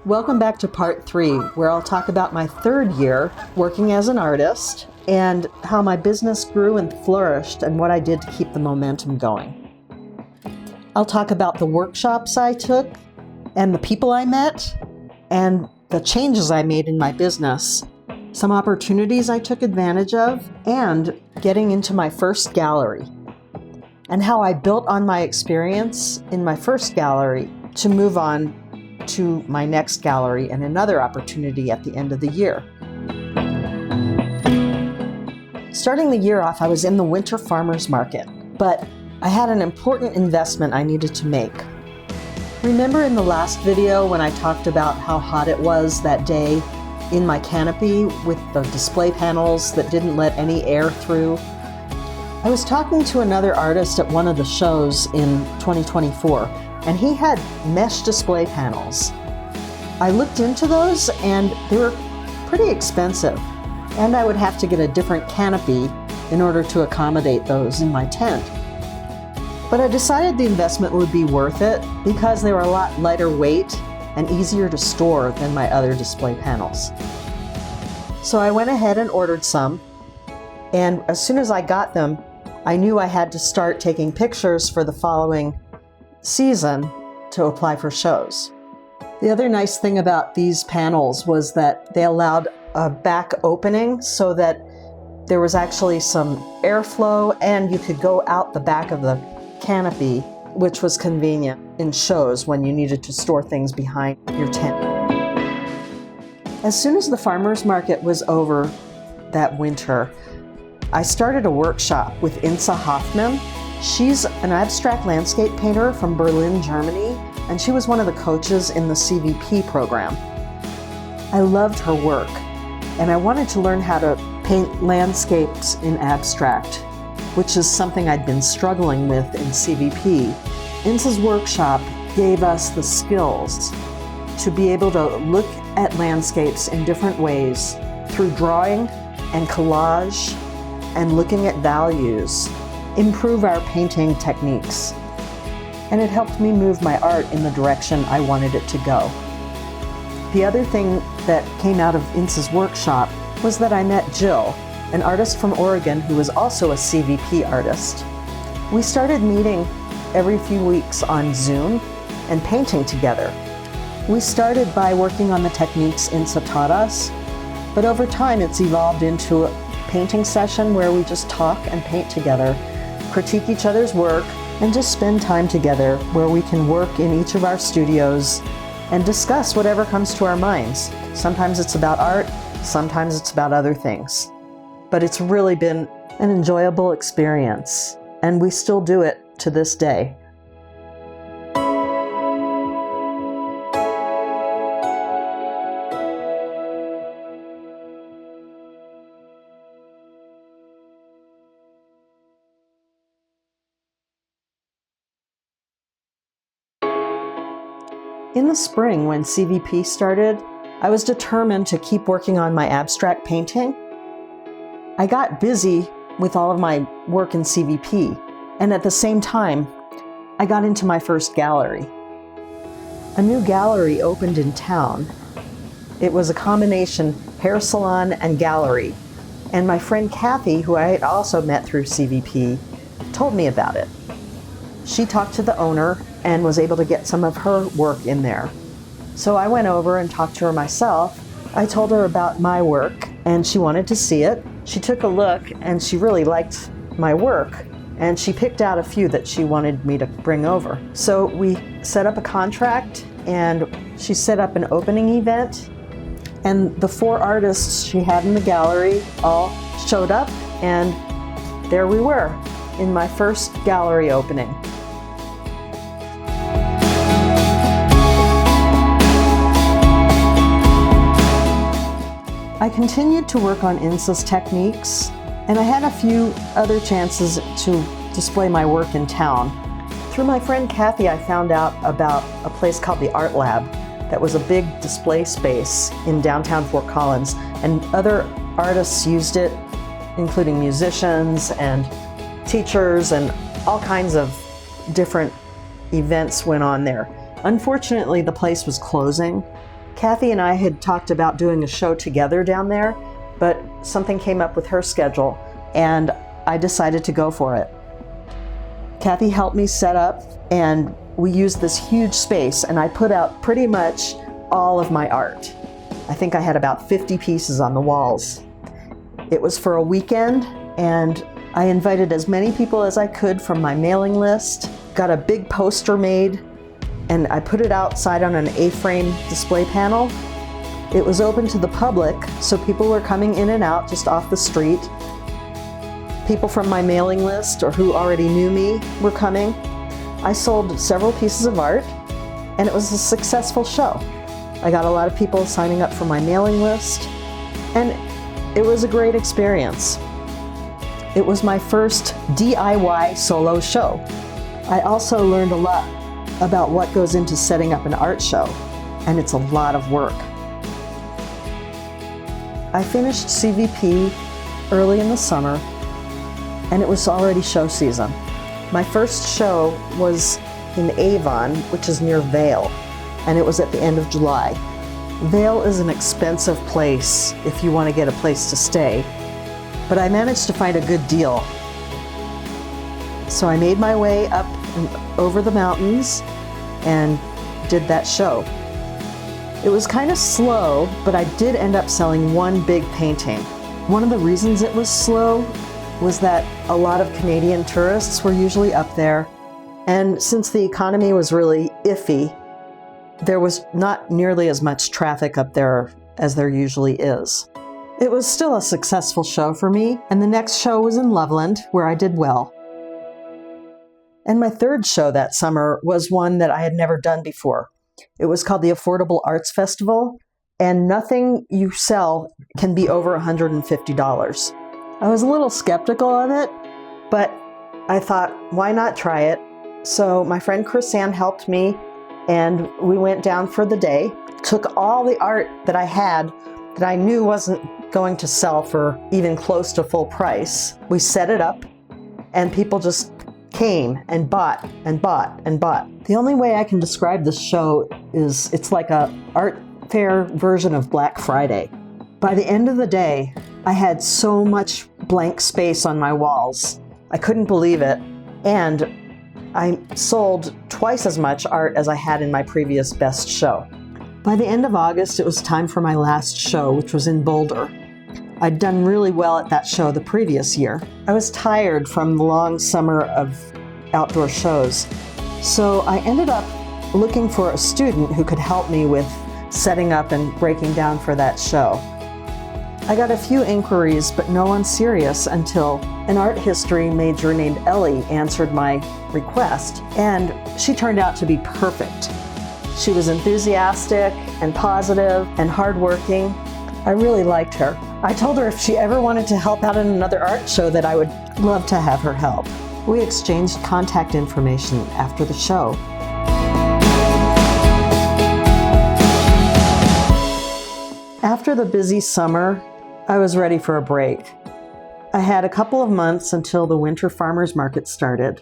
Welcome back to part 3, where I'll talk about my 3rd year working as an artist and how my business grew and flourished and what I did to keep the momentum going. I'll talk about the workshops I took and the people I met and the changes I made in my business, some opportunities I took advantage of, and getting into my first gallery, and how I built on my experience in my first gallery to move on to my next gallery and another opportunity at the end of the year. Starting the year off, I was in the winter farmers market, but I had an important investment I needed to make. Remember in the last video when I talked about how hot it was that day in my canopy with the display panels that didn't let any air through? I was talking to another artist at one of the shows in 2024, and he had mesh display panels. I looked into those and they were pretty expensive, and I would have to get a different canopy in order to accommodate those in my tent. But I decided the investment would be worth it because they were a lot lighter weight and easier to store than my other display panels. So I went ahead and ordered some, and as soon as I got them, I knew I had to start taking pictures for the following season to apply for shows. The other nice thing about these panels was that they allowed a back opening so that there was actually some airflow and you could go out the back of the canopy, which was convenient in shows when you needed to store things behind your tent. As soon as the farmers market was over that winter, I started a workshop with Insa Hoffman. She's an abstract landscape painter from Berlin, Germany, and she was one of the coaches in the CVP program. I loved her work, and I wanted to learn how to paint landscapes in abstract, which is something I'd been struggling with in CVP. Insa's workshop gave us the skills to be able to look at landscapes in different ways through drawing and collage and looking at values, improve our painting techniques. And it helped me move my art in the direction I wanted it to go. The other thing that came out of Insa's workshop was that I met Jill, an artist from Oregon who was also a CVP artist. We started meeting every few weeks on Zoom and painting together. We started by working on the techniques Insa taught us, but over time it's evolved into a painting session where we just talk and paint together, critique each other's work, and just spend time together where we can work in each of our studios and discuss whatever comes to our minds. Sometimes it's about art, sometimes it's about other things. But it's really been an enjoyable experience, and we still do it to this day. In the spring, when CVP started, I was determined to keep working on my abstract painting. I got busy with all of my work in CVP, and at the same time, I got into my first gallery. A new gallery opened in town. It was a combination hair salon and gallery, and my friend Kathy, who I had also met through CVP, told me about it. She talked to the owner and was able to get some of her work in there. So I went over and talked to her myself. I told her about my work and she wanted to see it. She took a look and she really liked my work, and she picked out a few that she wanted me to bring over. So we set up a contract and she set up an opening event, and the 4 artists she had in the gallery all showed up, and there we were in my first gallery opening. I continued to work on Insa's techniques, and I had a few other chances to display my work in town. Through my friend Kathy, I found out about a place called the Art Lab that was a big display space in downtown Fort Collins, and other artists used it, including musicians and teachers, and all kinds of different events went on there. Unfortunately, the place was closing, Kathy and I had talked about doing a show together down there, but something came up with her schedule and I decided to go for it. Kathy helped me set up and we used this huge space and I put out pretty much all of my art. I think I had about 50 pieces on the walls. It was for a weekend and I invited as many people as I could from my mailing list, got a big poster made, and I put it outside on an A-frame display panel. It was open to the public, so people were coming in and out just off the street. People from my mailing list or who already knew me were coming. I sold several pieces of art, and it was a successful show. I got a lot of people signing up for my mailing list, and it was a great experience. It was my first DIY solo show. I also learned a lot about what goes into setting up an art show, and it's a lot of work. I finished CVP early in the summer, and it was already show season. My first show was in Avon, which is near Vail, and it was at the end of July. Vail is an expensive place if you want to get a place to stay, but I managed to find a good deal. So I made my way up and over the mountains and did that show. It was kind of slow, but I did end up selling one big painting. One of the reasons it was slow was that a lot of Canadian tourists were usually up there, and since the economy was really iffy, there was not nearly as much traffic up there as there usually is. It was still a successful show for me, and the next show was in Loveland, where I did well. And my third show that summer was one that I had never done before. It was called the Affordable Arts Festival, and nothing you sell can be over $150. I was a little skeptical of it, but I thought, why not try it? So my friend Chris-Ann helped me, and we went down for the day, took all the art that I had that I knew wasn't going to sell for even close to full price. We set it up, and people just came and bought and bought and bought. The only way I can describe this show is it's like a art fair version of Black Friday. By the end of the day, I had so much blank space on my walls. I couldn't believe it. And I sold twice as much art as I had in my previous best show. By the end of August, it was time for my last show, which was in Boulder. I'd done really well at that show the previous year. I was tired from the long summer of outdoor shows, so I ended up looking for a student who could help me with setting up and breaking down for that show. I got a few inquiries, but no one serious until an art history major named Ellie answered my request, and she turned out to be perfect. She was enthusiastic and positive and hardworking. I really liked her. I told her if she ever wanted to help out in another art show that I would love to have her help. We exchanged contact information after the show. After the busy summer, I was ready for a break. I had a couple of months until the winter farmers market started.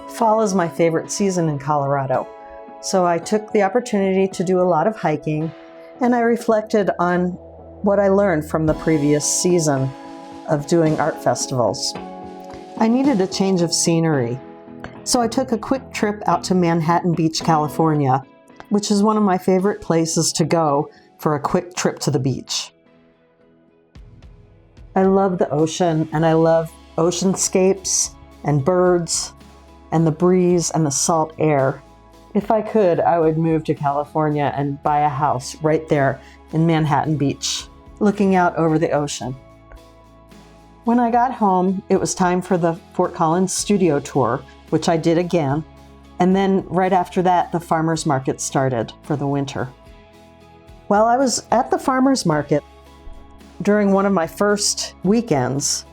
Fall is my favorite season in Colorado, so I took the opportunity to do a lot of hiking, and I reflected on what I learned from the previous season of doing art festivals. I needed a change of scenery, so I took a quick trip out to Manhattan Beach, California, which is one of my favorite places to go for a quick trip to the beach. I love the ocean, and I love oceanscapes and birds and the breeze and the salt air. If I could, I would move to California and buy a house right there in Manhattan Beach, looking out over the ocean. When I got home, it was time for the Fort Collins studio tour, which I did again, and then right after that, the farmers market started for the winter. While I was at the farmers market, during one of my first weekends,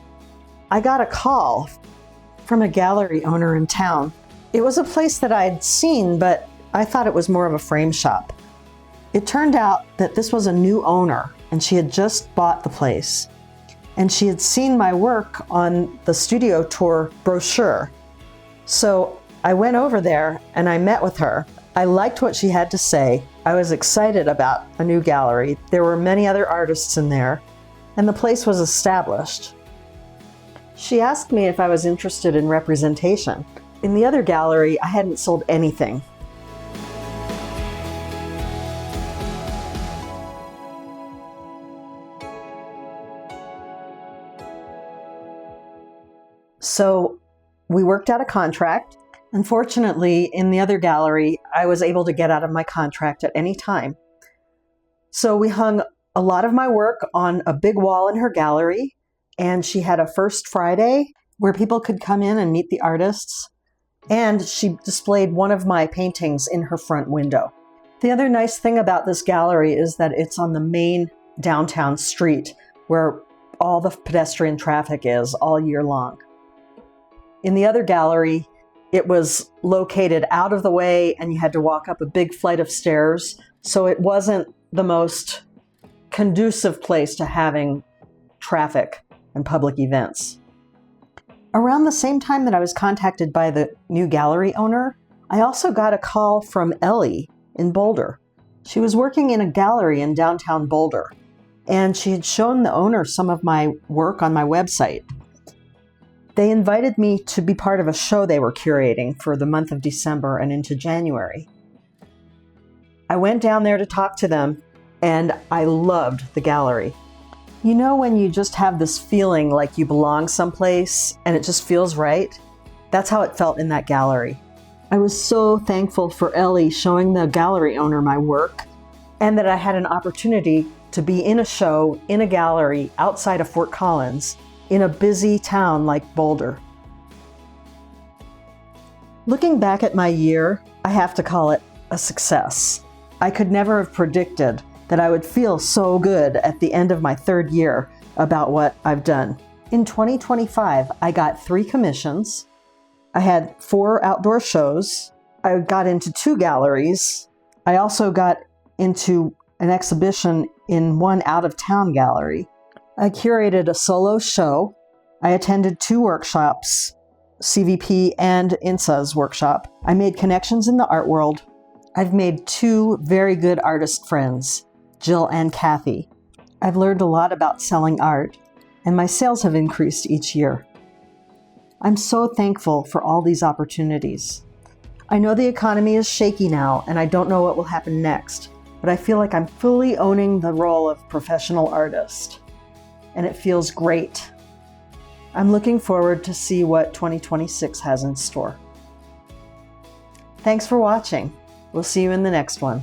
I got a call from a gallery owner in town. It was a place that I'd seen, but I thought it was more of a frame shop. It turned out that this was a new owner, and she had just bought the place. And she had seen my work on the studio tour brochure. So I went over there and I met with her. I liked what she had to say. I was excited about a new gallery. There were many other artists in there, and the place was established. She asked me if I was interested in representation. In the other gallery, I hadn't sold anything. So we worked out a contract. Unfortunately, in the other gallery, I was able to get out of my contract at any time. So we hung a lot of my work on a big wall in her gallery, and she had a First Friday where people could come in and meet the artists, and she displayed one of my paintings in her front window. The other nice thing about this gallery is that it's on the main downtown street where all the pedestrian traffic is all year long. In the other gallery, it was located out of the way and you had to walk up a big flight of stairs, so it wasn't the most conducive place to having traffic and public events. Around the same time that I was contacted by the new gallery owner, I also got a call from Ellie in Boulder. She was working in a gallery in downtown Boulder, and she had shown the owner some of my work on my website. They invited me to be part of a show they were curating for the month of December and into January. I went down there to talk to them, and I loved the gallery. You know when you just have this feeling like you belong someplace and it just feels right? That's how it felt in that gallery. I was so thankful for Ellie showing the gallery owner my work, and that I had an opportunity to be in a show in a gallery outside of Fort Collins in a busy town like Boulder. Looking back at my year, I have to call it a success. I could never have predicted that I would feel so good at the end of my third year about what I've done. In 2025, I got 3 commissions. I had 4 outdoor shows. I got into 2 galleries. I also got into an exhibition in one out-of-town gallery. I curated a solo show. I attended 2 workshops, CVP and INSA's workshop. I made connections in the art world. I've made 2 very good artist friends, Jill and Kathy. I've learned a lot about selling art, and my sales have increased each year. I'm so thankful for all these opportunities. I know the economy is shaky now, and I don't know what will happen next, but I feel like I'm fully owning the role of professional artist. And it feels great. I'm looking forward to see what 2026 has in store. Thanks for watching. We'll see you in the next one.